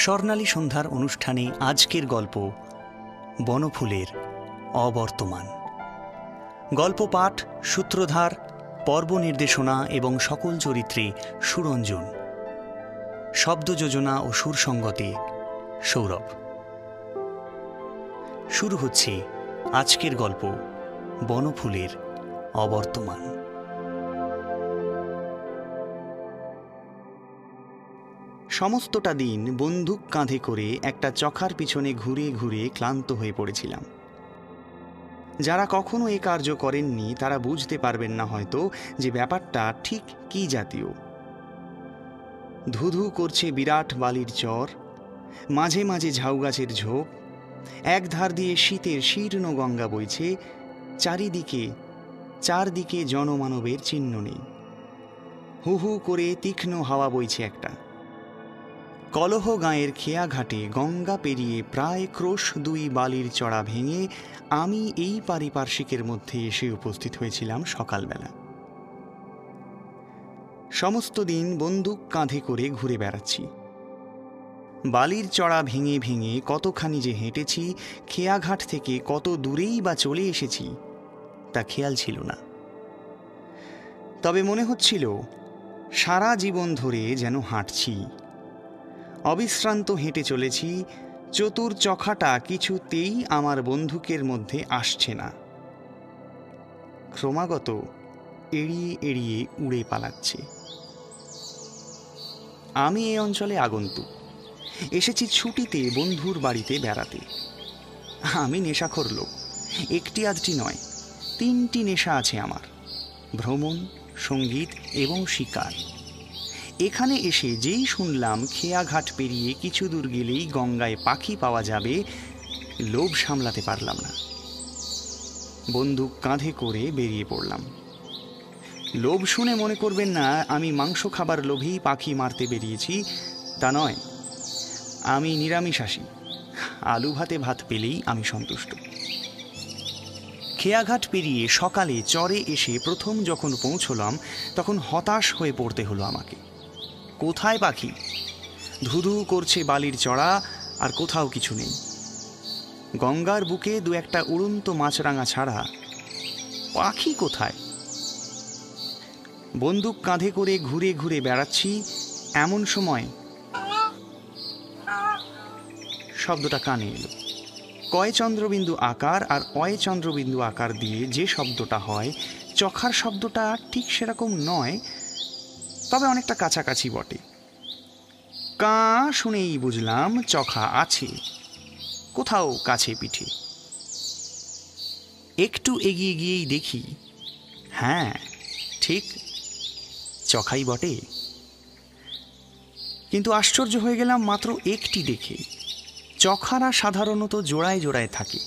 স্বর্ণালী সন্ধ্যার অনুষ্ঠানে আজকের গল্প বনফুলের অবর্তমান। গল্প পাঠ, সূত্রধার, পর্ব নির্দেশনা এবং সকল চরিত্রে সুরঞ্জন। শব্দ যোজনা ও সুর সঙ্গতে সৌরভ। শুরু হচ্ছে আজকের গল্প বনফুলের অবর্তমান। সমস্তটা দিন বন্দুক কাঁধে করে একটা চখার পিছনে ঘুরে ঘুরে ক্লান্ত হয়ে পড়েছিলাম। যারা কখনো এ কার্য করেননি তারা বুঝতে পারবেন না হয়তো যে ব্যাপারটা ঠিক কী জাতীয়। ধুধু করছে বিরাট বালির চর, মাঝে মাঝে ঝাউ গাছের ঝোপ, এক ধার দিয়ে শীতের শীর্ণ গঙ্গা বইছে, চারদিকে জনমানবের চিহ্ন নেই। হু হু করে তীক্ষ্ণ হাওয়া বইছে একটা। কলহ গাঁয়ের খেয়াঘাটে গঙ্গা পেরিয়ে প্রায় ক্রোশ 2 বালির চড়া ভেঙে আমি এই পারিপার্শ্বিকের মধ্যে এসে উপস্থিত হয়েছিলাম সকালবেলা। সমস্ত দিন বন্দুক কাঁধে করে ঘুরে বেড়াচ্ছি। বালির চড়া ভেঙে ভেঙে কতখানি যে হেঁটেছি, খেয়াঘাট থেকে কত দূরেই বা চলে এসেছি তা খেয়াল ছিল না। তবে মনে হচ্ছিল সারা জীবন ধরে যেন হাঁটছি, অবিশ্রান্ত হেঁটে চলেছি। চতুর চখাটা কিছুতেই আমার বন্দুকের মধ্যে আসছে না, ক্রমাগত এড়িয়ে এড়িয়ে উড়ে পালাচ্ছে। আমি এই অঞ্চলে আগন্তুক, এসেছি ছুটিতে বন্ধুর বাড়িতে বেড়াতে। আমি নেশাখোর লোক, একটি আধটি নয়, 3টি নেশা আছে আমার: ভ্রমণ, সঙ্গীত এবং শিকার। এখানে এসে যেই শুনলাম খেয়াঘাট পেরিয়ে কিছু দূর গেলেই গঙ্গায় পাখি পাওয়া যাবে, লোভ সামলাতে পারলাম না। বন্দুক কাঁধে করে বেরিয়ে পড়লাম। লোভ শুনে মনে করবেন না আমি মাংস খাবার লোভেই পাখি মারতে বেরিয়েছি, তা নয়। আমি নিরামিষাশী, আলু ভাতে ভাত পেলেই আমি সন্তুষ্ট। খেয়াঘাট পেরিয়ে সকালে চরে এসে প্রথম যখন পৌঁছলাম তখন হতাশ হয়ে পড়তে হলো আমাকে। কোথায় পাখি? ধুধু করছে বালির চড়া, আর কোথাও কিছু নেই। গঙ্গার বুকে 2-1টা উড়ন্ত মাছরাঙা ছাড়া পাখি কোথায়? বন্দুক কাঁধে করে ঘুরে ঘুরে বেড়াচ্ছি, এমন সময় শব্দটা কানে এলো। কয় চন্দ্রবিন্দু আকার আর অয় চন্দ্রবিন্দু আকার দিয়ে যে শব্দটা হয়, চখার শব্দটা ঠিক সেরকম নয়, তবে অনেকটা কাছাকাছি বটে। কাঁ শুনেই বুঝলাম চখা আছে কোথাও কাছে পিঠে। একটু এগিয়ে গিয়েই দেখি, হ্যাঁ ঠিক চখাই বটে। কিন্তু আশ্চর্য হয়ে গেলাম মাত্র একটি দেখে। চখারা সাধারণত জোড়ায় জোড়ায় থাকে।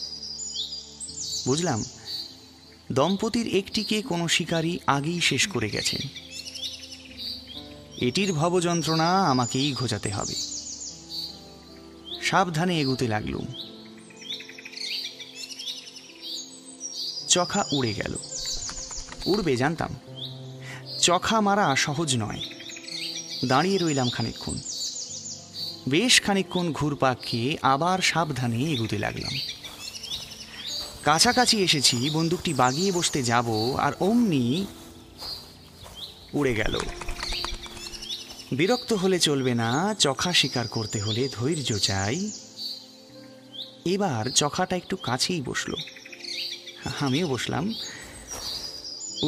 বুঝলাম দম্পতির একটিকে কোনো শিকারী আগেই শেষ করে গেছেন। এটির ভবযন্ত্রণা আমাকেই ঘোচাতে হবে। সাবধানে এগুতে লাগলুম। চখা উড়ে গেল। উড়বে জানতাম, চখা মারা সহজ নয়। দাঁড়িয়ে রইলাম খানিকক্ষণ। বেশ খানিকক্ষণ ঘুরপাক খেয়ে আবার সাবধানে এগুতে লাগলাম। কাছাকাছি এসেছি, বন্দুকটি বাগিয়ে বসতে যাব, আর অমনি উড়ে গেল। বিরক্ত হলে চলবে না, চখা শিকার করতে হলে ধৈর্য চাই। এবার চখাটা একটু কাছেই বসলো, আমিও বসলাম।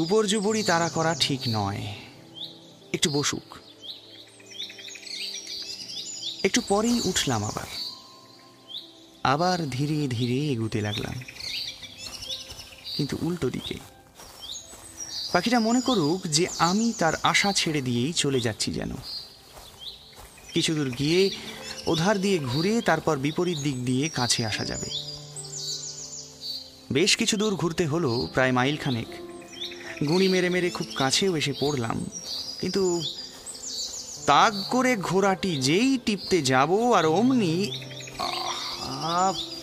উপর্যুপরি তাড়া করা ঠিক নয়, একটু বসুক। একটু পরেই উঠলাম আবার ধীরে ধীরে এগুতে লাগলাম, কিন্তু উল্টো দিকে। পাখিটা মনে করুক যে আমি তার আশা ছেড়ে দিয়েই চলে যাচ্ছি যেন। কিছু দূর গিয়ে ওধার দিয়ে ঘুরে তারপর বিপরীত দিক দিয়ে কাছে আসা যাবে। বেশ কিছু দূর ঘুরতে হলো, প্রায় মাইল খানেক। গুঁড়ি মেরে মেরে খুব কাছেও এসে পড়লাম, কিন্তু তাক করে ঘোড়াটি যেই টিপতে যাব আর অমনি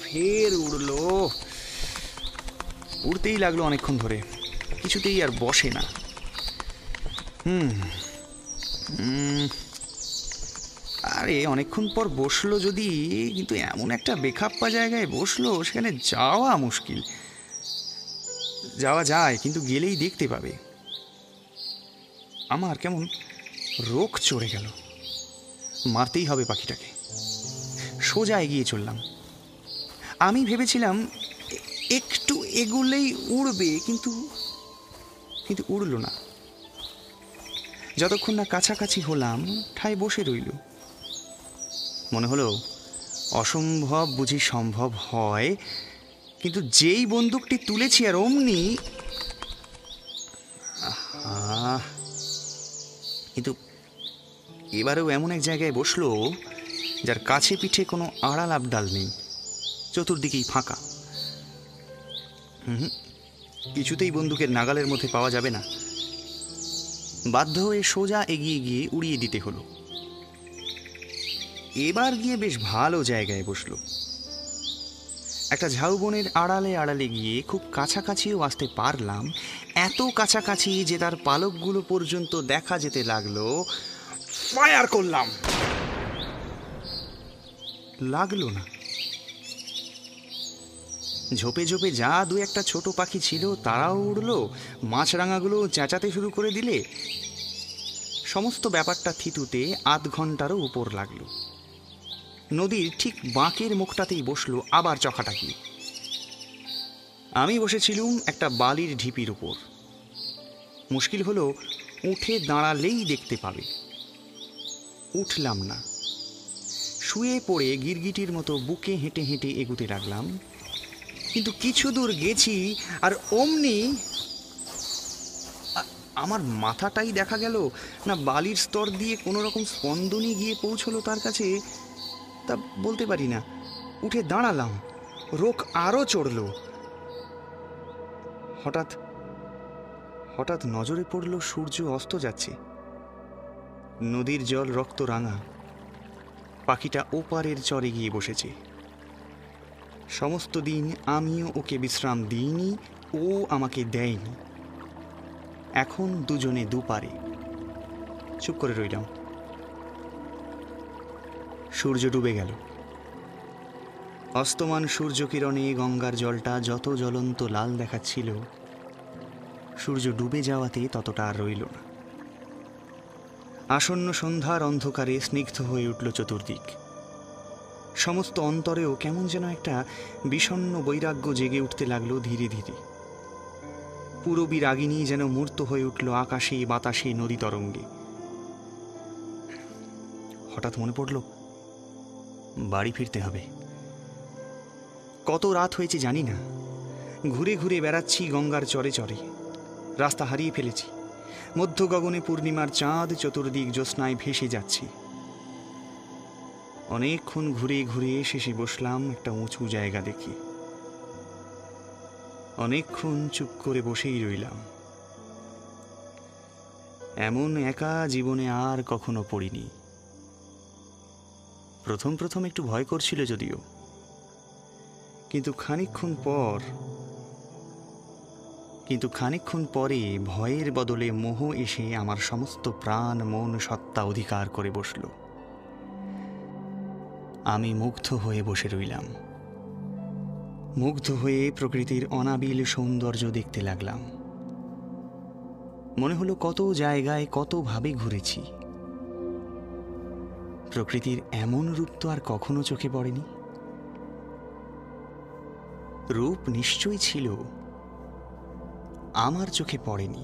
ফের উড়লো। উড়তেই লাগলো অনেকক্ষণ ধরে, কিছুতেই আর বসে না। আরে অনেকক্ষণ পর বসলো যদি, কিন্তু এমন একটা বেখাপ্পা জায়গায় বসলো সেখানে যাওয়া মুশকিল। যাওয়া যায় কিন্তু গেলেই দেখতে পাবে। আমার কেমন রোগ চড়ে গেল। মারতেই হবে পাখিটাকে। সোজা এগিয়ে চললাম। আমি ভেবেছিলাম একটু এগুলেই উড়বে, কিন্তু কিন্তু উড়ল না। যতক্ষণ না কাছাকাছি হলাম ঠায় বসে রইল। মনে হলো অসম্ভব বুঝি সম্ভব হয়, কিন্তু যেই বন্দুকটি তুলেছি আর অমনি কিন্তু এবারেও এমন এক জায়গায় বসলো যার কাছে পিঠে কোনো আড়াল আবডাল নেই, চতুর্দিকেই ফাঁকা। কিছুতেই বন্দুকের নাগালের মধ্যে পাওয়া যাবে না। বাধ্য হয়ে সোজা এগিয়ে গিয়ে উড়িয়ে দিতে হলো। এবার গিয়ে বেশ ভালো জায়গায় বসলো। একটা ঝাউবনের আড়ালে আড়ালে গিয়ে খুব কাছাকাছিও আসতে পারলাম, এত কাছাকাছি যে তার পালকগুলো পর্যন্ত দেখা যেতে লাগলো। ফায়ার করলাম, লাগলো না। ঝোপে ঝোপে যা দু একটা ছোট পাখি ছিল তারাও উড়লো, মাছরাঙাগুলো চেঁচাতে শুরু করে দিলে। সমস্ত ব্যাপারটা থিতুতে আধ ঘন্টারও উপর লাগলো। নদীর ঠিক বাঁকের মুখটাতেই বসলো আবার চখাটাকি। আমি বসেছিলুম একটা বালির ঢিপির উপর। মুশকিল হলো উঠে দাঁড়ালেই দেখতে পাবে। উঠলাম না, শুয়ে পড়ে গিরগিটির মতো বুকে হেঁটে হেঁটে এগুতে লাগলাম। কিন্তু কিছু দূর গেছি আর অমনি আমার মাথাটাই দেখা গেল না বালির স্তর দিয়ে কোনো রকম স্পন্দনই গিয়ে পৌঁছলো তার কাছে, তা বলতে পারি না। উঠে দাঁড়ালাম, রোগ আরও চড়ল। হঠাৎ হঠাৎ নজরে পড়ল সূর্য অস্ত যাচ্ছে। নদীর জল রক্ত রাঙা। পাখিটা ওপারের চরে গিয়ে বসেছে। সমস্ত দিন আমিও ওকে বিশ্রাম দিইনি, ও আমাকে দেয়নি। এখন দুজনে দুপারে। চুপ করে রইলাম। সূর্য ডুবে গেল। অস্তমান সূর্যকিরণে গঙ্গার জলটা যত জ্বলন্ত লাল দেখাচ্ছিল, সূর্য ডুবে যাওয়াতে ততটা আর রইল না। আসন্ন সন্ধ্যার অন্ধকারে স্নিগ্ধ হয়ে উঠল চতুর্দিক। সমস্ত অন্তরেও কেমন যেন একটা বিষণ্ণ বৈরাগ্য জেগে উঠতে লাগলো ধীরে ধীরে। পুরবী রাগিনী যেন মূর্ত হয়ে উঠল আকাশে বাতাসে নদী তরঙ্গে। হঠাৎ মনে পড়ল বাড়ি ফিরতে হবে। কত রাত হয়েছে জানি না। ঘুরে ঘুরে বেড়াচ্ছি গঙ্গার চরে চরে। রাস্তা হারিয়ে ফেলেছি। মধ্য গগনে পূর্ণিমার চাঁদ চতুর্দিক জ্যোৎস্নায় ভেসে যাচ্ছে। অনেকক্ষণ ঘুরে ঘুরে শেষে বসলাম একটা উঁচু জায়গা দেখে। অনেকক্ষণ চুপ করে বসেই রইলাম। এমন একা জীবনে আর কখনো পড়িনি। প্রথম প্রথম একটু ভয় করছিল যদিও, কিন্তু খানিকক্ষণ পরে ভয়ের বদলে মোহ এসে আমার সমস্ত প্রাণ মন সত্তা অধিকার করে বসল। আমি মুগ্ধ হয়ে বসে রইলাম। মুগ্ধ হয়ে প্রকৃতির অনাবিল সৌন্দর্য দেখতে লাগলাম। মনে হলো কত জায়গায় কতভাবে ঘুরেছি। প্রকৃতির এমন রূপ তো আর কখনো চোখে পড়েনি। রূপ নিশ্চয়ই ছিল, আমার চোখে পড়েনি।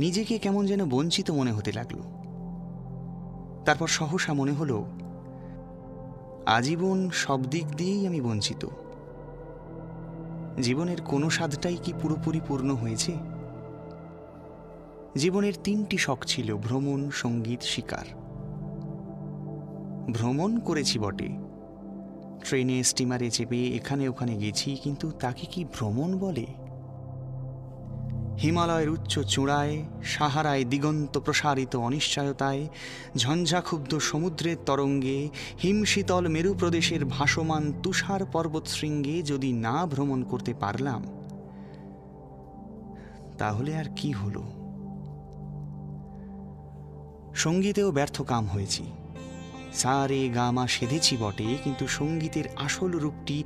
নিজেকে কেমন যেন বঞ্চিত মনে হতে লাগলো। তারপর সহসা মনে হলো আজীবন সব দিক দিয়েই আমি বঞ্চিত। জীবনের কোনো স্বাদটাই কি পুরোপুরি পূর্ণ হয়েছে? জীবনের 3টি শখ ছিল, ভ্রমণ, সঙ্গীত, শিকার। ভ্রমণ করেছি বটে, ট্রেনে স্টিমারে চেপে এখানে ওখানে গেছি, কিন্তু তাকে কি ভ্রমণ বলে? হিমালয়ের উচ্চ চূড়ায়, সাহারায় দিগন্ত প্রসারিত অনিশ্চয়তায়, ঝঞ্ঝাক্ষুব্ধ সমুদ্রের তরঙ্গে, হিমশীতল মেরু প্রদেশের ভাসমান তুষার পর্বত শৃঙ্গে যদি না ভ্রমণ করতে পারলাম, তাহলে আর কি হলো? সঙ্গীতেও ব্যর্থ কাম হয়েছি। সা রে গা মা সেধেছি বটে, কিন্তু সঙ্গীতের আসল রূপটি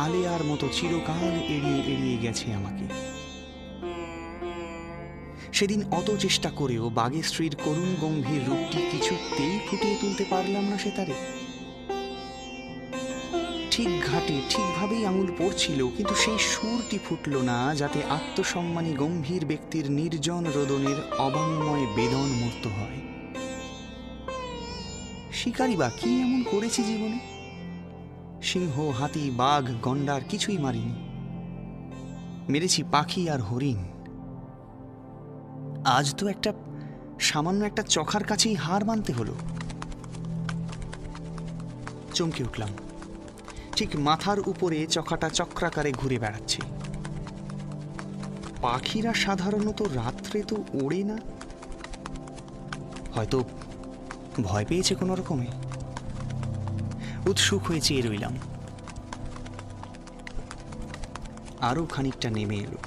আলেয়ার মতো চিরকাল এড়িয়ে এড়িয়ে গেছে আমাকে। সেদিন অত চেষ্টা করেও বাগেশ্রীর করুণ গম্ভীর রূপটি কিছুতেই ফুটিয়ে তুলতে পারলাম না সেতারে। ঠিক ঘাটে ঠিকভাবেই আঙুল পড়ছিল, কিন্তু সেই সুরটি ফুটল না, যাতে আত্মসম্মানী গম্ভীর ব্যক্তির নির্জন রোদনের অবাঙ্ময় বেদন মূর্ত হয়। শিকারি বা কি এমন করেছি জীবনে? সিংহ, হাতি, বাঘ, গন্ডার কিছুই মারিনি। মেরেছি পাখি আর হরিণ। আজ তো সামান্য একটা চখার কাছেই হার মানতে হলো। চমকে উঠলাম। ঠিক মাথার উপরে চখাটা চক্রাকারে ঘুরে বেড়াচ্ছে। পাখিরা সাধারণত রাত্রে তো ওড়ে না, হয়তো ভয় পেয়েছে কোনো রকমে। উৎসুক হয়ে চেয়ে রইলাম। আরো খানিকটা নেমে এলো।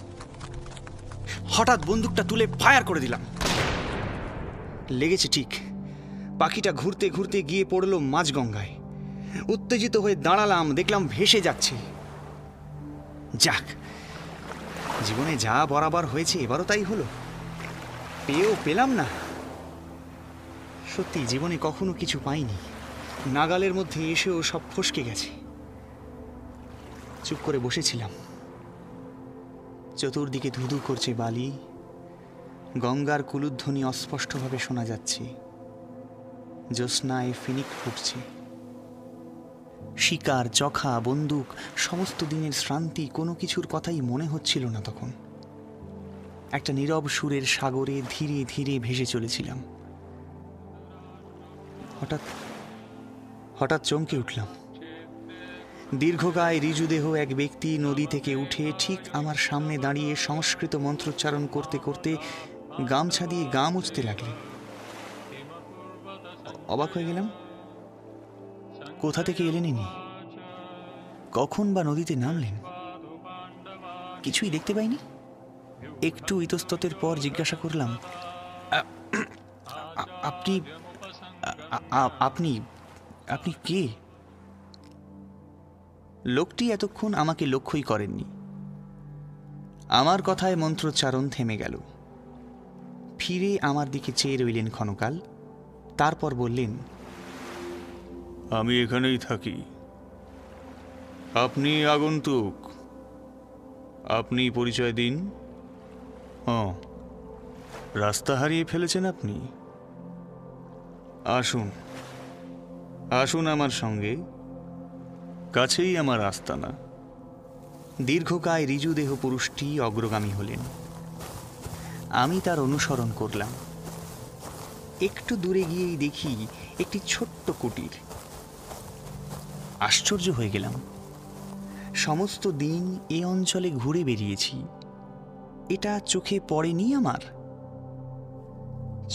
হঠাৎ বন্দুকটা তুলে ফায়ার করে দিলাম। লেগেছে ঠিক। পাখিটা ঘুরতে ঘুরতে গিয়ে পড়ল মাঝগঙ্গায়। উত্তেজিত হয়ে দাঁড়ালাম, দেখলাম ভেসে যাচ্ছে। যাক, জীবনে যা বরাবর হয়েছে এবারও তাই হলো। পেয়েও পেলাম না। সত্যি জীবনে কখনো কিছু পাইনি, নাগালের মধ্যে এসেও সব ফসকে গেছে। চুপ করে বসেছিলাম। চতুর্দিকে ধুধু করছে বালি, গঙ্গার কুলুধ্বনি অস্পষ্টভাবে শোনা যাচ্ছে, জ্যোৎস্নায় ফিনিক ফুটছে। শিকার, চখা, বন্দুক, সমস্ত দিনের শ্রান্তি কোনো কিছুর কথাই মনে হচ্ছিল না তখন। একটা নীরব সুরের সাগরে ধীরে ধীরে ভেসে চলেছিলাম। হঠাৎ চমকে উঠলাম। দীর্ঘকায় ঋজুদেহ এক ব্যক্তি নদী থেকে উঠে ঠিক আমার সামনে দাঁড়িয়ে সংস্কৃত মন্ত্রোচ্চারণ করতে করতে গামছা দিয়ে গা মুছতে লাগলেন। অবাক হয়ে গেলাম। কোথা থেকে এলেন ইনি? কখন বা নদীতে নামলেন? কিছুই দেখতে পাইনি। একটু ইতস্ততের পর জিজ্ঞাসা করলাম, আপনি আপনি আপনি কে? লোকটি এতক্ষণ আমাকে লক্ষ্যই করেননি। আমার কথায় মন্ত্রোচ্চারণ থেমে গেল। ফিরে আমার দিকে চেয়ে রইলেন ক্ষণকাল, তারপর বললেন, আমি এখানেই থাকি। আপনি আগন্তুক, আপনি পরিচয় দিন। রাস্তা হারিয়ে ফেলেছেন আপনি? আসুন আসুন আমার সঙ্গে, কাছেই আমার আস্তানা। দীর্ঘকায় ঋজুদেহ পুরুষটি অগ্রগামী হলেন। আমি তার অনুসরণ করলাম। একটু দূরে গিয়েই দেখি একটি ছোট্ট কুটির। আশ্চর্য হয়ে গেলাম। সমস্ত দিন এ অঞ্চলে ঘুরে বেরিয়েছি, এটা চোখে পড়েনি আমার।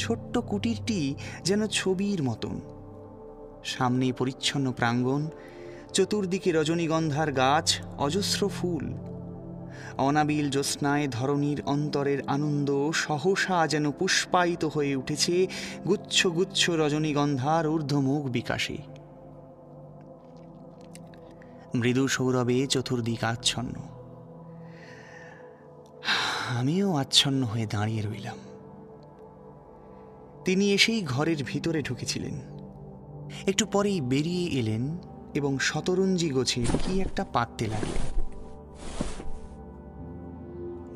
ছোট্ট কুটিরটি যেন ছবির মতন। সামনে পরিচ্ছন্ন প্রাঙ্গণ, চতুর্দিকে রজনীগন্ধার গাছ, অজস্র ফুল। অনাবিল জ্যোৎস্নায় ধরণীর অন্তরের আনন্দ সহসা যেন পুষ্পায়িত হয়ে উঠেছে গুচ্ছ গুচ্ছ রজনীগন্ধার ঊর্ধ্বমুখ বিকাশে। মৃদু সৌরভে চতুর্দিক আচ্ছন্ন। আমিও আচ্ছন্ন হয়ে দাঁড়িয়ে রইলাম। তিনি এসেই ঘরের ভিতরে ঢুকেছিলেন। একটু পরেই বেরিয়ে এলেন এবং শতরঞ্জি গোছে কি একটা পাততে লাগলেন।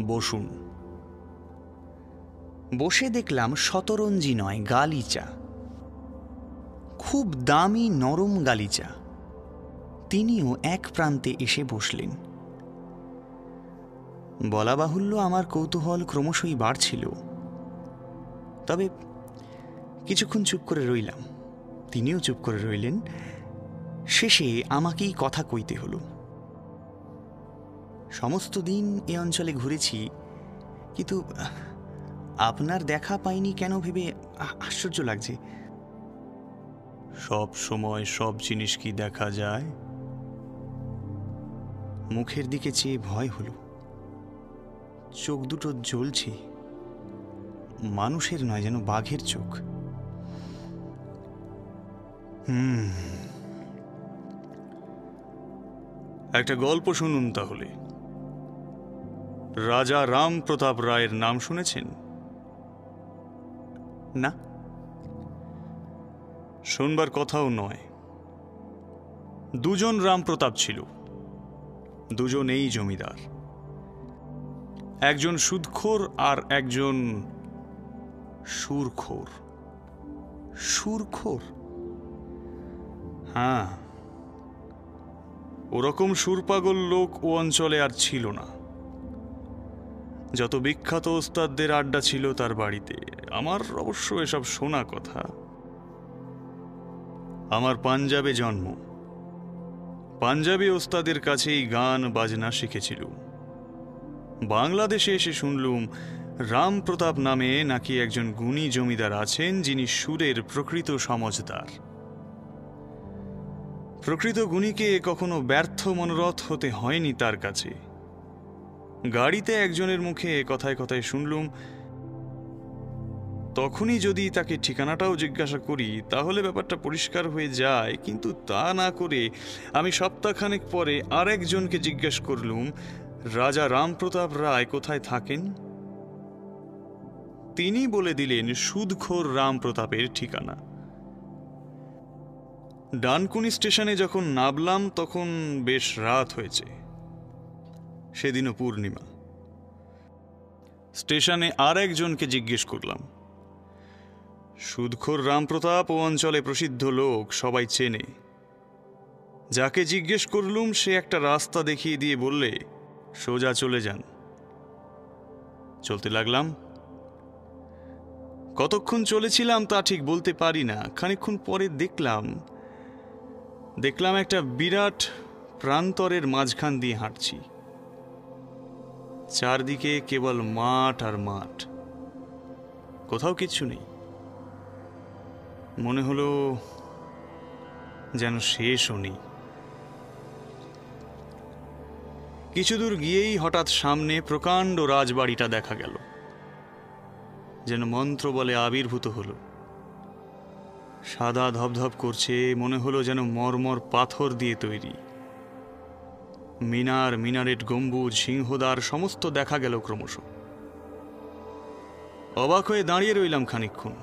বসুন। বসে দেখলাম শতরঞ্জি নয়, গালিচা। খুব দামি নরম গালিচা। তিনিও এক প্রান্তে এসে বসলেন। বলা বাহুল্য, আমার কৌতূহল ক্রমশই বাড়ছিল। তবে কিছুক্ষণ চুপ করে রইলাম, তিনিও চুপ করে রইলেন। শেষে আমাকেই কথা কইতে হলো। সমস্ত দিন এ অঞ্চলে ঘুরেছি, কিন্তু আপনার দেখা পাইনি কেন ভেবে আশ্চর্য লাগছে। সব সময় সব জিনিস কি দেখা যায়? মুখের দিকে চেয়ে ভয় হলো। চোখ দুটো জ্বলছে, মানুষের নয়, যেন বাঘের চোখ। একটা গল্প শুনুন তাহলে। রাজা রাম প্রতাপ রায়ের নাম শুনেছেন? না। শুনবার কথাও নয়। দুজন রাম প্রতাপ ছিল, দুজনেই জমিদার। একজন সুদখোর আর একজন সুরখোর। সুরখোর? হ্যাঁ, ওরকম সুরপাগল লোক ও অঞ্চলে আর ছিল না। যত বিখ্যাত ওস্তাদদের আড্ডা ছিল তার বাড়িতে। আমার অবশ্য এসব শোনা কথা। আমার পাঞ্জাবে জন্ম। পাঞ্জাবি ওস্তাদের কাছেই গান বাজনা শিখেছিল। বাংলাদেশে এসে শুনলুম রাম প্রতাপ নামে নাকি একজন গুণী জমিদার আছেন, যিনি সুরের প্রকৃত সমজদার। প্রকৃত গুণীকে কখনো ব্যর্থ মনোরথ হতে হয়নি তার কাছে। গাড়িতে একজনের মুখে কথায় কথায় শুনলুম। তখনই যদি তাকে ঠিকানাটাও জিজ্ঞাসা করি তাহলে ব্যাপারটা পরিষ্কার হয়ে যায়, কিন্তু তা না করে আমি সপ্তাহখানেক পরে আরেকজনকে জিজ্ঞেস করলুম রাজা রামপ্রতাপ রায় কোথায় থাকেন। তিনি বলে দিলেন সুদখোর রামপ্রতাপের ঠিকানা। ডানকুনি স্টেশনে যখন নামলাম তখন বেশ রাত হয়েছে। সেদিনও পূর্ণিমা। স্টেশনে আর একজনকে জিজ্ঞেস করলাম। সুদখোর রামপ্রতাপ ও অঞ্চলে প্রসিদ্ধ লোক, সবাই চেনে। যাকে জিজ্ঞেস করলুম সে একটা রাস্তা দেখিয়ে দিয়ে বললে, সোজা চলে যান। চলতে লাগলাম। কতক্ষণ চলেছিলাম তা ঠিক বলতে পারি না। খানিকক্ষণ পরে দেখলাম একটা বিরাট প্রান্তরের মাঝখান দিয়ে হাঁটছি। চারদিকে কেবল মাঠ আর মাঠ, কোথাও কিচ্ছু নেই। মনে হলো যেন শেষও নেই। কিছু দূর গিয়েই হঠাৎ সামনে প্রকাণ্ড রাজবাড়িটা দেখা গেল, যেন মন্ত্র বলে আবির্ভূত হলো। সাদা ধবধব করছে, মনে হলো যেন মরমর পাথর দিয়ে তৈরি। মিনার, মিনারেট, গম্বুজ, সিংহদ্বার সমস্ত দেখা গেল ক্রমশ। অবাক হয়ে দাঁড়িয়ে রইলাম খানিকক্ষণ,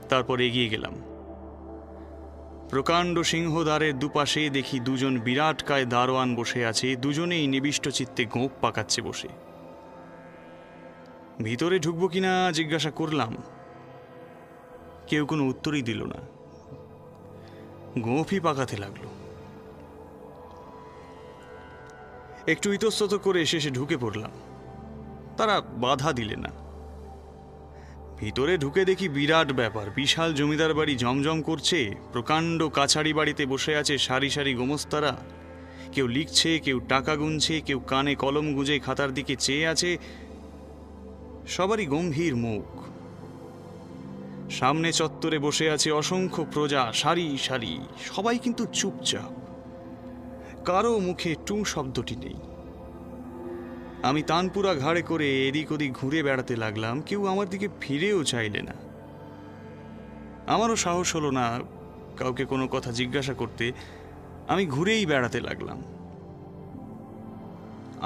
তারপর এগিয়ে গেলাম। প্রকাণ্ড সিংহদ্বারের দুপাশে দেখি দুজন বিরাটকায় দারোয়ান বসে আছে। দুজনেই নিবিষ্ট চিত্তে গোঁফ পাকাচ্ছে বসে। ভিতরে ঢুকবো কিনা জিজ্ঞাসা করলাম, কেউ কোনো উত্তরই দিল না। গোঁফই পাকাতে লাগলো। একটু ইতস্তত করে শেষে ঢুকে পড়লাম। তারা বাধা দিলে না। ভিতরে ঢুকে দেখি বিরাট ব্যাপার। বিশাল জমিদার বাড়ি জমজম করছে। প্রকাণ্ড কাছারি বাড়িতে বসে আছে সারি সারি গোমস্তারা। কেউ লিখছে, কেউ টাকা গুনছে, কেউ কানে কলম গুঁজে খাতার দিকে চেয়ে আছে। সবারই গম্ভীর মুখ। সামনে চত্বরে বসে আছে অসংখ্য প্রজা, সারি সারি। সবাই কিন্তু চুপচাপ, কারো মুখে টু শব্দটি নেই। আমি তানপুরা ঘাড়ে করে এদিক ওদিক ঘুরে বেড়াতে লাগলাম। কেউ আমার দিকে ফিরেও চাইলে না। আমারও সাহস হলো না কাউকে কোনো কথা জিজ্ঞাসা করতে। আমি ঘুরেই বেড়াতে লাগলাম।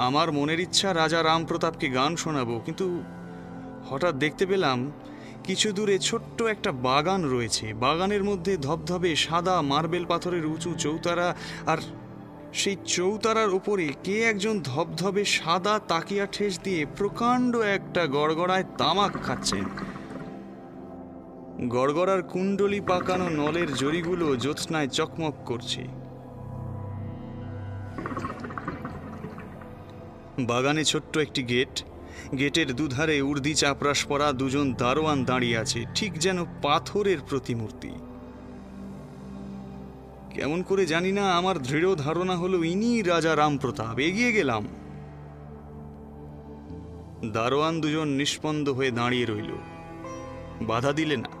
আমার মনের ইচ্ছা রাজা রামপ্রতাপকে গান শোনাবো, কিন্তু হঠাৎ দেখতে পেলাম কিছু দূরে ছোট্ট একটা বাগান রয়েছে। বাগানের মধ্যে ধবধবে সাদা মার্বেল পাথরের উঁচু চৌতারা, আর সেই চৌতারার উপরে কে একজন ধবধবে সাদা তাকিয়া ঠেস দিয়ে প্রকাণ্ড একটা গড়গড়ায় তামাক খাচ্ছেন। গড়গড়ার কুণ্ডলি পাকানো নলের জরিগুলো জ্যোৎস্নায় চকমক করছে। বাগানে ছোট্ট একটি গেট। গেটের দুধারে উর্দি চাপরাশ পরা দুজন দারোয়ান দাঁড়িয়ে আছে, ঠিক যেন পাথরের প্রতিমূর্তি। কেমন করে জানি না, আমার দৃঢ় ধারণা হলো ইনি রাজা রামপ্রতাপ। এগিয়ে গেলাম। দারোয়ান দুজন নিষ্পন্দ হয়ে দাঁড়িয়ে রইল, বাধা দিলে না।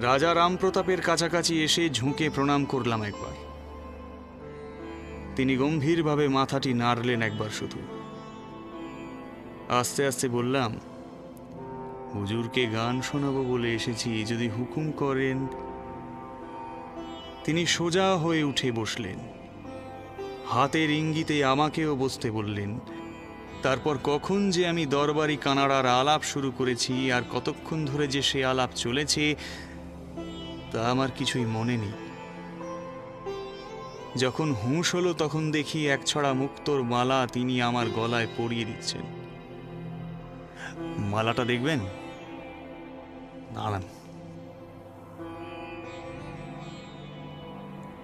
রাজা রামপ্রতাপের কাছাকাছি এসে ঝুঁকে প্রণাম করলাম একবার। তিনি গম্ভীরভাবে মাথাটি নাড়লেন একবার শুধু। আস্তে আস্তে বললাম, হুজুরকে গান শোনাবো বলে এসেছি, যদি হুকুম করেন। তিনি সোজা হয়ে উঠে বসলেন, হাতের ইঙ্গিতে আমাকেও বসতে বললেন। তারপর কখন যে আমি দরবারি কানাড়ার আলাপ শুরু করেছি আর কতক্ষণ ধরে যে সে আলাপ চলেছে তা আমার কিছুই মনে নেই। যখন হুঁশ হলো তখন দেখি এক ছড়া মুক্তোর মালা তিনি আমার গলায় পরিয়ে দিচ্ছেন। মালাটা দেখবেন? দাঁড়ান।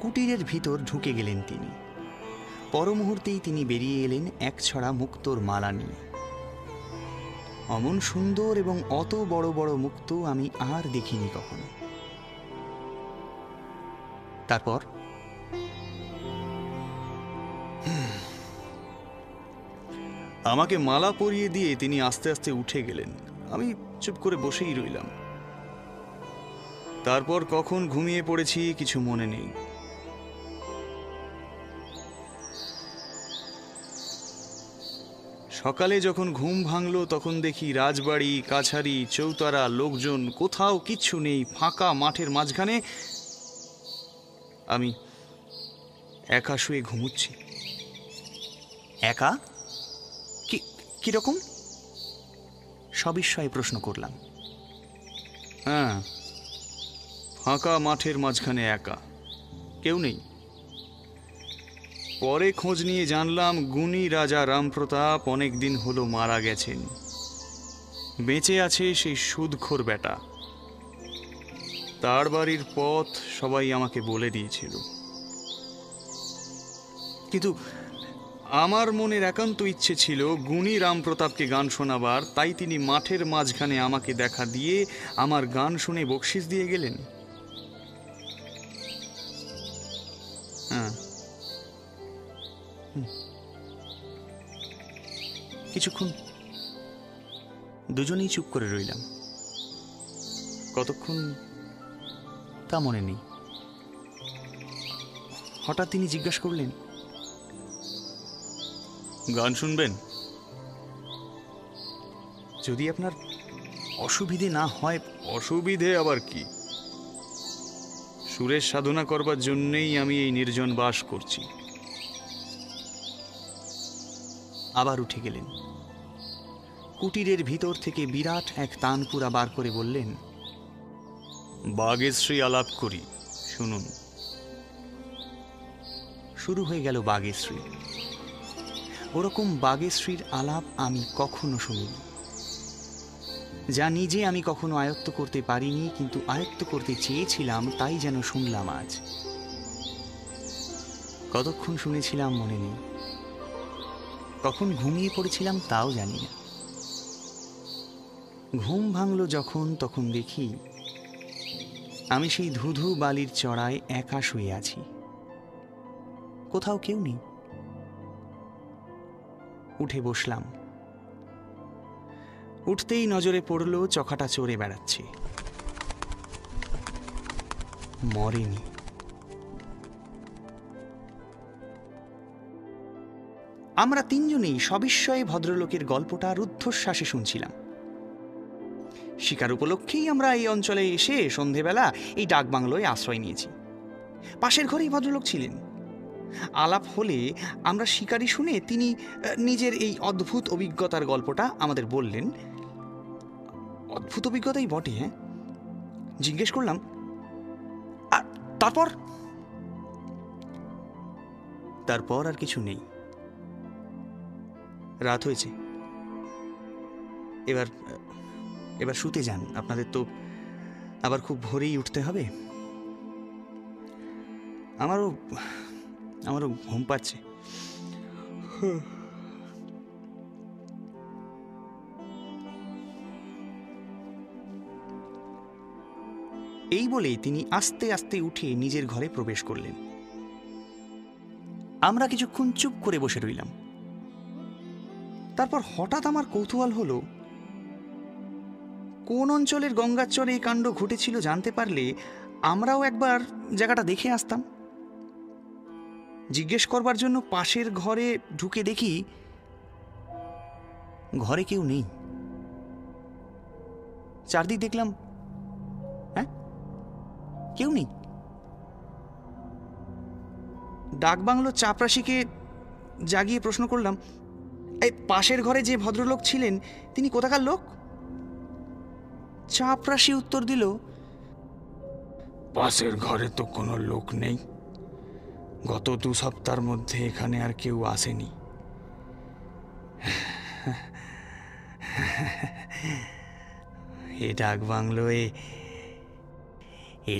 কুটিরের ভিতর ঢুকে গেলেন তিনি। পর মুহূর্তেই তিনি বেরিয়ে এলেন এক ছড়া মুক্তোর মালা নিয়ে। অমন সুন্দর এবং অত বড় বড় মুক্তো আমি আর দেখিনি কখনো। তারপর আমাকে মালা পরিয়ে দিয়ে তিনি আস্তে আস্তে উঠে গেলেন। আমি চুপ করে বসেই রইলাম। তারপর কখন ঘুমিয়ে পড়েছি কিছু মনে নেই। সকালে যখন ঘুম ভাঙল তখন দেখি রাজবাড়ি, কাছারি, চৌতারা, লোকজন কোথাও কিচ্ছু নেই, ফাঁকা মাঠের মাঝখানে আমি একা শুয়ে ঘুমুচ্ছি। একা? কিরকম? সবিস্ময়ে প্রশ্ন করলাম। হ্যাঁ, ফাঁকা মাঠের মাঝখানে একা, কেউ নেই। পরে খোঁজ নিয়ে জানলাম গুণী রাজা রামপ্রতাপ অনেক দিন হলো মারা গেছেন। বেঁচে আছে সেই সুদখোর বেটা। তার বাড়ির পথ সবাই আমাকে বলে দিয়েছিল, কিন্তু আমার মনের একান্ত ইচ্ছে ছিল গুণী রামপ্রতাপকে গান শোনাবার। তাই তিনি মাঠের মাঝখানে আমাকে দেখা দিয়ে আমার গান শুনে বকশিস দিয়ে গেলেন। হ্যাঁ, কিছুক্ষণ দুজনেই চুপ করে রইলাম। কতক্ষণ তা মনে নেই। হঠাৎ তিনি জিজ্ঞাসা করলেন, গান শুনবেন? যদি আপনার অসুবিধে না হয়। অসুবিধে আবার কি? সুরের সাধনা করবার জন্যেই আমি এই নির্জন বাস করছি। আবার উঠে গেলেন। কুটিরের ভিতর থেকে বিরাট এক তানপুরা বার করে বললেন, বাগেশ্রী আলাপ করি, শুনুন। শুরু হয়ে গেল বাগেশ্রী। ওরকম বাগেশ্রীর আলাপ আমি কখনো শুনিনি। যা নিজে আমি কখনো আয়ত্ত করতে পারিনি, কিন্তু আয়ত্ত করতে চেয়েছিলাম, তাই যেন শুনলাম আজ। কতক্ষণ শুনেছিলাম মনে নেই, কখন ঘুমিয়ে পড়েছিলাম তাও জানি না। ঘুম ভাঙল যখন, তখন দেখি আমি সেই ধুধু বালির চড়ায় একা শুয়ে আছি। কোথাও কেউ নেই। উঠে বসলাম। উঠতেই নজরে পড়ল চখাটা চড়ে বেড়াচ্ছে। মরেনি। আমরা তিনজনেই সবিস্ময়ে ভদ্রলোকের গল্পটা রুদ্ধশ্বাসে শুনছিলাম। শিকার উপলক্ষেই আমরা এই অঞ্চলে এসে সন্ধেবেলা এই ডাকবাংলোয় আশ্রয় নিয়েছি। পাশের ঘরেই ভদ্রলোক ছিলেন। আলাপ হলে আমরা শিকারি শুনে তিনি নিজের এই অদ্ভুত অভিজ্ঞতার গল্পটা আমাদের বললেন। অদ্ভুত অভিজ্ঞতাই বটে। হ্যাঁ, জিজ্ঞেস করলাম, তারপর? তারপর আর কিছু নেই। রাত হয়েছে, এবার শুতে যান। আপনাদের তো আবার খুব ভোরেই উঠতে হবে। আমারও ঘুম পাচ্ছে। এই বলেই তিনি আস্তে আস্তে উঠে নিজের ঘরে প্রবেশ করলেন। আমরা কিছুক্ষণ চুপ করে বসে রইলাম। তারপর হঠাৎ আমার কৌতূহল হলো, কোন অঞ্চলের গঙ্গার চরে এই কাণ্ড ঘটেছিল জানতে পারলে আমরাও একবার জায়গাটা দেখে আসতাম। জিজ্ঞেস করবার জন্য পাশের ঘরে ঢুকে দেখি ঘরে কেউ নেই। চারদিক দেখলাম, হ্যাঁ, কেউ নেই। ডাকবাংলো চাপরাশিকে জাগিয়ে প্রশ্ন করলাম, এই পাশের ঘরে যে ভদ্রলোক ছিলেন তিনি কোথাকার লোক? চাপরাশি উত্তর দিল, পাশের ঘরে তো কোনো লোক নেই, গত 2 সপ্তাহের মধ্যে এখানে আর কেউ আসেনি। এ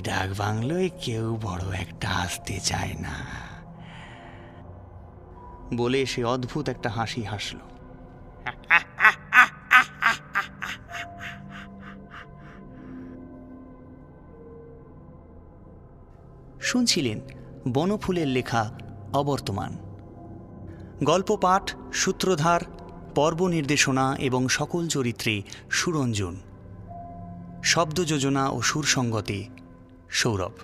ডাকবাংলোয় কেউ বড় একটা আসতে চায় না, বলে সে অদ্ভুত একটা হাসি হাসল। শুনছিলেন বনফুলের লেখা অবর্তমান। গল্প পাঠ, সূত্রধার, পর্ব নির্দেশনা এবং সকল চরিত্রে সুরঞ্জন। শব্দ যোজনা ও সুর সঙ্গতে সৌরভ।